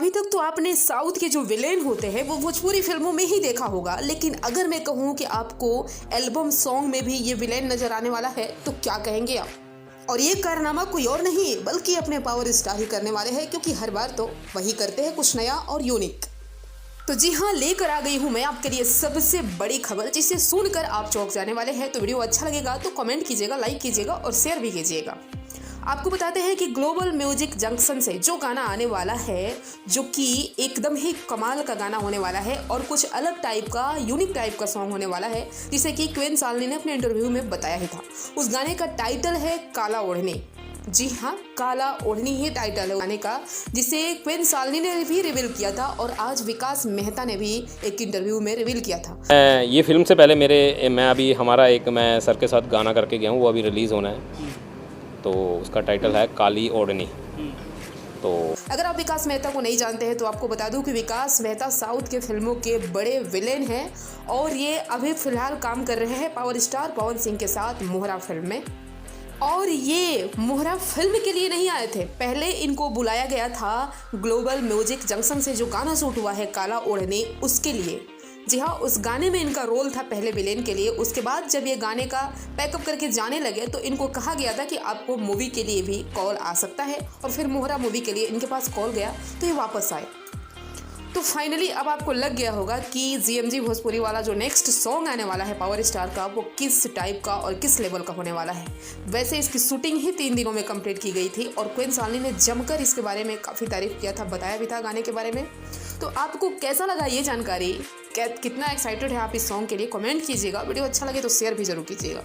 अभी तक तो आपने साउथ के जो विलेन होते हैं वो भोजपुरी फिल्मों में ही देखा होगा, लेकिन अगर मैं कहूँ कि आपको एल्बम सॉन्ग में भी ये विलेन नजर आने वाला है तो क्या कहेंगे आप? और ये कारनामा कोई और नहीं बल्कि अपने पावर स्टार ही करने वाले हैं, क्योंकि हर बार तो वही करते हैं कुछ नया और यूनिक। तो जी हाँ, लेकर आ गई हूँ मैं आपके लिए सबसे बड़ी खबर, जिसे सुनकर आप चौंक जाने वाले हैं। तो वीडियो अच्छा लगेगा तो कमेंट कीजिएगा, लाइक कीजिएगा और शेयर भी कीजिएगा। आपको बताते हैं कि ग्लोबल म्यूजिक जंक्शन से जो गाना आने वाला है, जो कि एकदम ही कमाल का गाना होने वाला है और कुछ अलग टाइप का, यूनिक टाइप का सॉन्ग होने वाला है, जिसे कि क्वीन सालनी ने अपने इंटरव्यू में बताया ही था। उस गाने का टाइटल है काला ओढ़नी। जी हाँ, काला ओढ़नी ही टाइटल है गाने का, जिसे क्वीन सालनी ने भी रिवील किया था और आज विकास मेहता ने भी एक इंटरव्यू में रिवील किया था। ये फिल्म से पहले मैं सर के साथ गाना करके गया हूँ, वो अभी रिलीज़ होना है, तो उसका टाइटल है काली ओढ़नी। तो अगर आप विकास मेहता को नहीं जानते हैं तो आपको बता दूं कि विकास मेहता साउथ के फिल्मों के बड़े विलेन हैं और ये अभी फिलहाल काम कर रहे हैं पावर स्टार पवन सिंह के साथ मोहरा फिल्म में। और ये मोहरा फिल्म के लिए नहीं आए थे, पहले इनको बुलाया गया था ग्लोबल म्यूजिक जंक्शन से जो गाना शूट हुआ है काला ओढ़नी, उसके लिए। जी हाँ, उस गाने में इनका रोल था पहले विलेन के लिए। उसके बाद जब ये गाने का पैकअप करके जाने लगे तो इनको कहा गया था कि आपको मूवी के लिए भी कॉल आ सकता है, और फिर मोहरा मूवी के लिए इनके पास कॉल गया तो ये वापस आए। तो फाइनली अब आपको लग गया होगा कि जीएमजी भोजपुरी वाला जो नेक्स्ट सॉन्ग आने वाला है पावर स्टार का, वो किस टाइप का और किस लेवल का होने वाला है। वैसे इसकी शूटिंग ही 3 दिनों में कंप्लीट की गई थी और क्वीन सालनी ने जमकर इसके बारे में काफ़ी तारीफ किया था, बताया भी था गाने के बारे में। तो आपको कैसा लगा ये जानकारी? कितना एक्साइटेड है आप इस सॉन्ग के लिए? कमेंट कीजिएगा। वीडियो अच्छा लगे तो शेयर भी जरूर कीजिएगा।